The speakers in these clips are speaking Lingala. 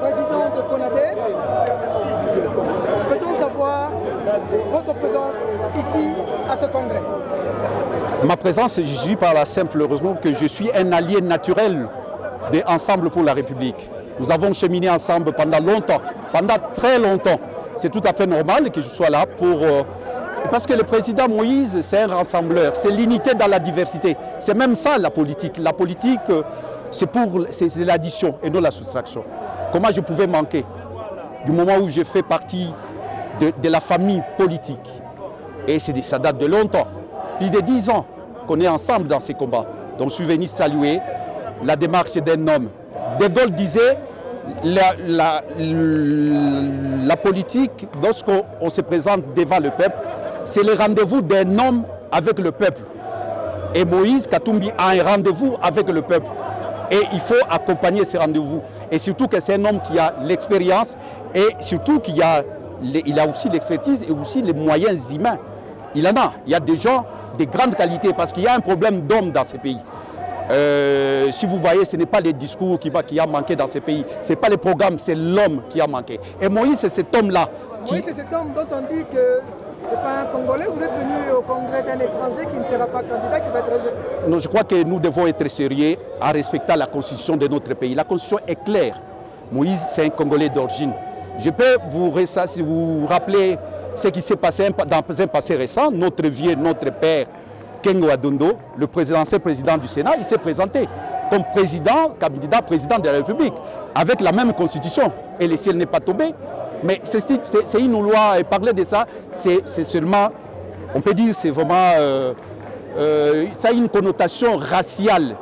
président de CONADEP, peut-on savoir votre présence ici à ce congrès? Ma présence, je suis par la simple raison que je suis un allié naturel de Ensemble pour la République. Nous avons cheminé ensemble pendant longtemps, pendant très longtemps. C'est tout à fait normal que je sois là parce que le président Moïse, c'est un rassembleur, c'est l'unité dans la diversité. C'est même ça la politique. La politique, c'est l'addition et non la soustraction. Comment je pouvais manquer du moment où je fais partie de la famille politique? Et ça date de longtemps, plus de 10 ans qu'on est ensemble dans ces combats. Donc je suis venu saluer la démarche d'un homme. De Gaulle disait, la politique, lorsqu'on se présente devant le peuple, c'est le rendez-vous d'un homme avec le peuple. Et Moïse Katumbi a un rendez-vous avec le peuple. Et il faut accompagner ces rendez-vous. Et surtout que c'est un homme qui a l'expérience et surtout qu'il a aussi l'expertise et aussi les moyens humains. Il en a. Il y a des gens de grande qualité parce qu'il y a un problème d'hommes dans ces pays. Si vous voyez, ce n'est pas les discours qui a manqué dans ces pays. Ce n'est pas les programmes, c'est l'homme qui a manqué. Et Moïse, c'est cet homme-là. Oui, c'est cet homme dont on dit que ce n'est pas un Congolais. Vous êtes venu au congrès d'un étranger qui ne sera pas candidat, qui va être rejeté. Non, je crois que nous devons être sérieux en respectant la constitution de notre pays. La constitution est claire. Moïse, c'est un Congolais d'origine. Je peux vous rappeler ce qui s'est passé dans un passé récent. Notre vieux, notre père, Kengo Adondo, ancien président du Sénat, il s'est présenté comme candidat président de la République, avec la même constitution. Et le ciel n'est pas tombé. Mais c'est une loi, et parler de ça, c'est seulement, on peut dire, c'est vraiment, ça a une connotation raciale.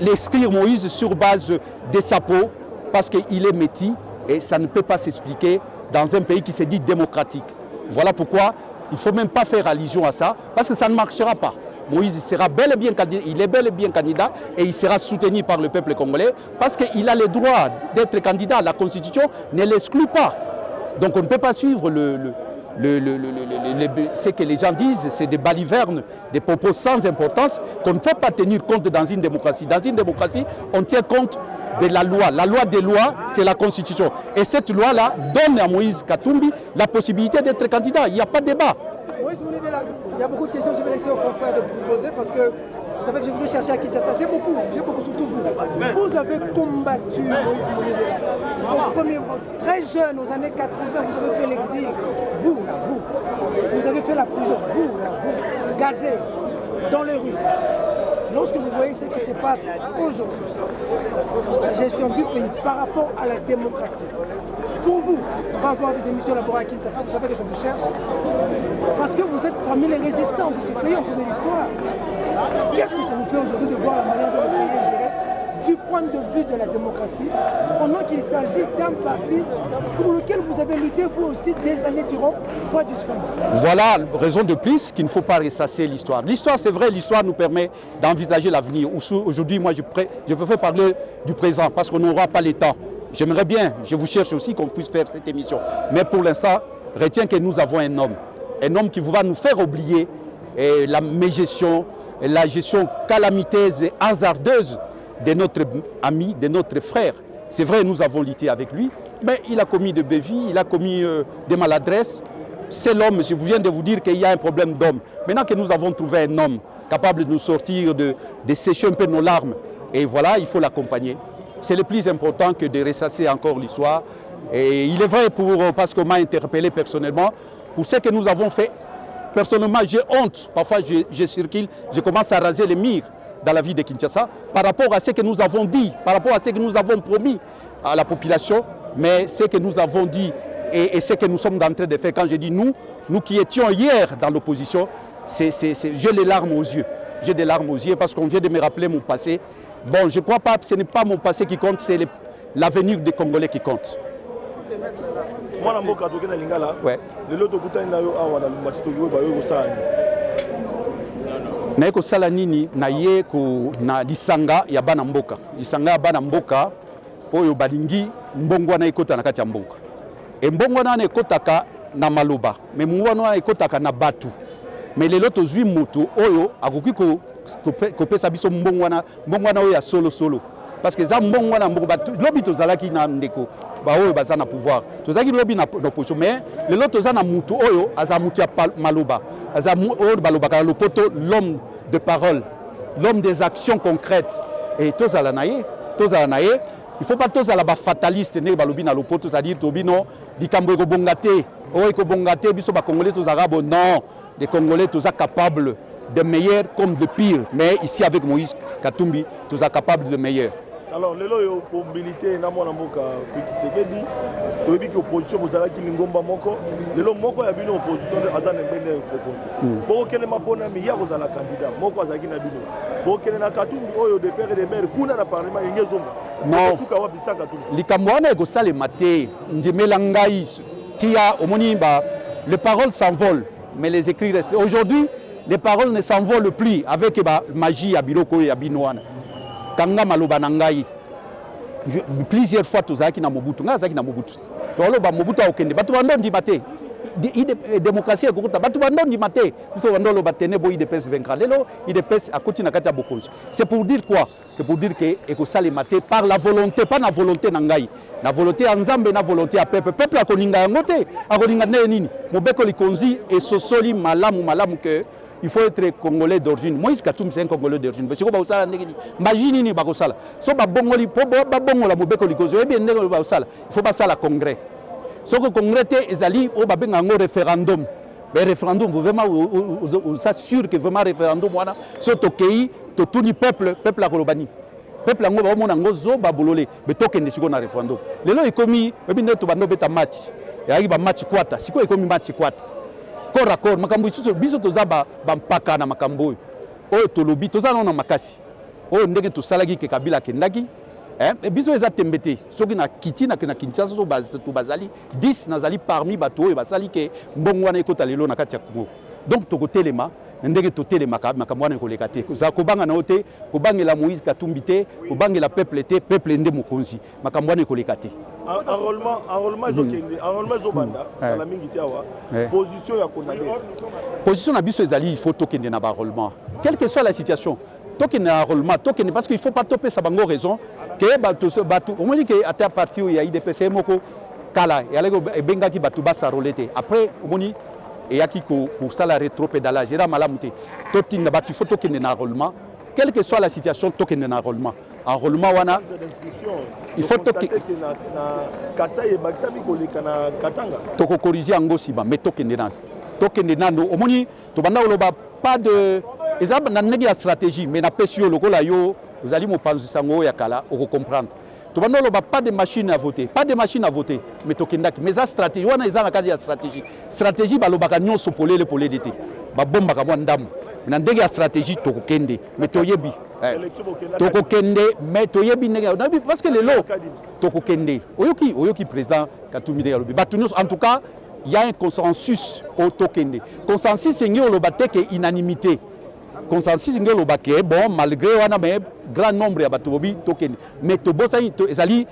L'escrire Moïse sur base de sa peau, parce qu'il est métis, et ça ne peut pas s'expliquer dans un pays qui se dit démocratique. Voilà pourquoi il ne faut même pas faire allusion à ça, parce que ça ne marchera pas. Moïse sera bel et bien candidat, il est bel et bien candidat et il sera soutenu par le peuple congolais parce qu'il a le droit d'être candidat. La Constitution ne l'exclut pas. Donc on ne peut pas suivre ce que les gens disent, c'est des balivernes, des propos sans importance qu'on ne peut pas tenir compte dans une démocratie. Dans une démocratie, on tient compte de la loi. La loi des lois, c'est la Constitution. Et cette loi-là donne à Moïse Katumbi la possibilité d'être candidat. Il n'y a pas de débat. Moïse Mounidela, il y a beaucoup de questions que je vais laisser aux confrères de vous poser parce que vous savez que je vous ai cherché à Kinshasa. J'ai beaucoup, surtout vous. Vous avez combattu Moïse Mounidela. Très jeune, aux années 80, vous avez fait l'exil. Vous avez fait la prison. Vous, gazé, dans les rues. Lorsque vous voyez ce qui se passe aujourd'hui, la gestion du pays par rapport à la démocratie, pour vous, on va avoir des émissions laboratoires à Kinshasa, vous savez que je vous cherche, parce que vous êtes parmi les résistants de ce pays, on connaît l'histoire. Qu'est-ce que ça vous fait aujourd'hui de voir la manière dont le pays est géré du point de vue de la démocratie, pendant qu'il s'agit d'un parti pour lequel vous avez lutté vous aussi des années durant, pas du Sphinx? Voilà, raison de plus qu'il ne faut pas ressasser l'histoire. L'histoire, c'est vrai, l'histoire nous permet d'envisager l'avenir. Aujourd'hui, moi, je préfère parler du présent parce qu'on n'aura pas le temps. J'aimerais bien, je vous cherche aussi qu'on puisse faire cette émission. Mais pour l'instant, retiens que nous avons un homme qui va nous faire oublier la mégestion, la gestion calamiteuse et hasardeuse de notre ami, de notre frère. C'est vrai, nous avons lutté avec lui, mais il a commis de bévies, il a commis des maladresses. C'est l'homme, je viens de vous dire qu'il y a un problème d'homme. Maintenant que nous avons trouvé un homme capable de nous sortir, de sécher un peu nos larmes, et voilà, il faut l'accompagner. C'est le plus important que de ressasser encore l'histoire. Et il est vrai, parce qu'on m'a interpellé personnellement, pour ce que nous avons fait. Personnellement, j'ai honte. Parfois, je circule, je commence à raser les murs dans la ville de Kinshasa par rapport à ce que nous avons dit, par rapport à ce que nous avons promis à la population, mais ce que nous avons dit et ce que nous sommes en train de faire. Quand je dis nous qui étions hier dans l'opposition, j'ai les larmes aux yeux. J'ai des larmes aux yeux parce qu'on vient de me rappeler mon passé. Bon, je ne crois pas que ce n'est pas mon passé qui compte, c'est l'avenir des Congolais qui compte. Ouais. naye kosala nini naye na lisanga ya bana mboka oyo balingi mbongo wana ekota na kati ya mboka mbongo wana ekotaka na maloba me mbongo wana ekotaka na batu me lelo tozwi moto oyo akoki kopesa biso mbongo wana oyo ya solo parce que za mbongo na mbongo lobby tozalaki na ndeko ba oyo baza na pouvoir tozalaki lobby na opposition mais lelo toza na mutu oyo aza mutu ya maloba aza oyo balobaka lopoto l'homme de parole, l'homme des actions concrètes. Et tozala na ye il faut pas tozala ba fataliste ne balobi na lopoto, c'est-à-dire tobino dikambo ko bongate o ko bongate biso ba congolais tozala bon non, les congolais toza capables de meilleur comme de pire, mais ici avec Moïse Katumbi toza capables de meilleur. Alors lelo yo pour militer na mona mboka Félix Tshisekedi toyebi ki opposition bozala ki lingomba moko lelo moko ya bino opposition aza na mbende opposition boko kene mapona mi ya kozala candidat moko azaki na bino boko kene na Katumbi oyo de père et de mère kuna na parlement ngezonga non suka wa bisaka Katumbi likambo wana eko sale mate ndimela ngai kia omoni ba les paroles s'envolent mais les écrits restent. Aujourd'hui les paroles ne s'envolent plus avec ba magie ya biloko ya bino wana. Kanga maloba na ngai plusieurs fois tozaki na Mobutu nga zaki na Mobutu toloba Mobutu okende batu bando ndimate démocratie ekokota batu bando ndimate biso bando lo batene bo IDPS vaincra lelo IDPS akoti na kati ya bokonzi. C'est pour dire quoi? C'est pour dire que ekosale mate par la volonté, pas na volonté na ngai, na volonté ya Nzambe, na volonté ya peuple akoninga yango te akoninga nini mobeko likonzi et sosoli malamu que il faut être congolais d'origine. Moïse Katumbi c'est un congolais d'origine. Parce que baosala ndengini imagine ni bakosala. So ba bongoli po ba bongola mobeko likozo e bien ndenge baosala. Il faut pas ça la congrès. So que congrès te ezali o ba benga ngo référendum. Mais référendum vous vraiment vous s'assure que vraiment référendum wana so tokei to tuni peuple la kolobani. Peuple ngo ba mona ngo zo ba bololé. Mais tokende siko na référendum. Lelo ikomi e bien to bando beta match. Ya ba match kwata. Siko ikomi match kwata. Corps à corps, makambo isusu biso toza ba mpaka na makambo oyo tolobi toza na makasi oyo ndenge tosalaki ke Kabila kendaki biso eza tembete soki na kiti na Kinshasa so bazali 10 nazali parmi bato oyo basali ke mbongo wana ekota lelo na kati ya Congo. Donc tokotelema ndenge totelemaka makambo wana ekoleka te za kobanga na ote kobangela Moïse Katumbi te kobangela peuple te peuple nde mokonzi makambo wana ekoleka te. Enrôlement zobanda la mingi tiawa position ya condamné. Position na biso ezali il faut tokende na ba enrôlement quelle que soit la situation tokende na enrôlement tokende parce qu'il faut pas toper sa bango raison que bato au moins que ata parti ya IDPS moko kala ya lego ebengaki bato basa rolete après au moins et yaki pour ça la rétropédalage era malamu te totinga bato il faut tokende na enrôlement quelle que soit la situation tokende na enrôlement wana il faut que toko corriger yango siba mais tokende nando omoni to banda oloba pas de ezaba na ndenge ya stratégie mais na pesio lokola yo vous allez mo panzisa ngo ya kala oko comprendre to banda oloba pas de machine à voter mais tokendaki mais ça stratégie wana eza na kazi ya stratégie balobaka nyonso polele dete ba bomba ka ndam na ndenge ya stratégie tokokende mais toyebi tokokende mais toyebi ndenge parce que lelo tokokende oyoki président Katumbi de yalobi batunos en tout cas il y a un consensus au tokende consensus ngi olobate ke unanimité consensus ngi olobake bon malgré wana mais grand nombre ya batubobi tokende mais tobosani to ezali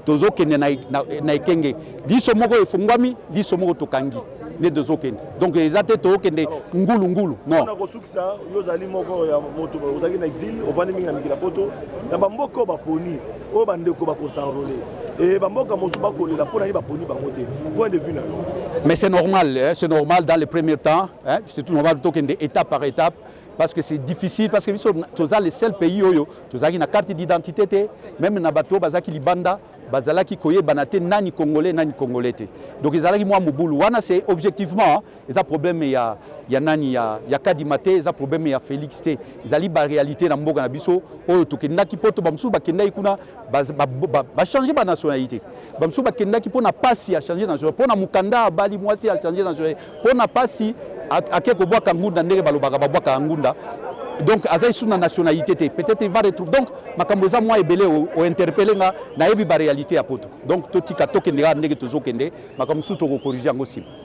tozokende na ekenge liso moko efungwami liso moko tokangi les deux okende donc les athées tokende ngulu non on a kosukisa yo zali moko ya moto ozaki na exil ovani minga mikila poto na bamboko baponi o bandeko bakosanrole et bamboka mosuba kolela pona ni baponi bango te point de vue na mais c'est normal dans les premiers temps c'est tout normal tokende étape par étape parce que c'est difficile parce que biso toza le seul pays oyo tozaki na carte d'identité te même na bato bazaki libanda bazalaki koyebana te nani congolais te donc ezalaki mwa mobulu wana c'est objectivement eza problème ya nani ya Kadima te eza problème ya Félix te ezali ba réalité na mboka na biso oyo tokendaki poto bamsu bakendaki kuna ba changer ba nationalité bamsu bakendaki pona pasi ya changer nationalité pona mukanda bali mwasi ya changer nationalité pona pasi akeko bwaka ngunda ndenge balobaka babwaka ngunda donc azai sous la nationalité peut-être il va retrouver donc makambo eza moi ebele o interpeller nga na yebi ba réalité ya poto donc totika tokende ndenge tozokende makambo sous to ko corriger ngo sim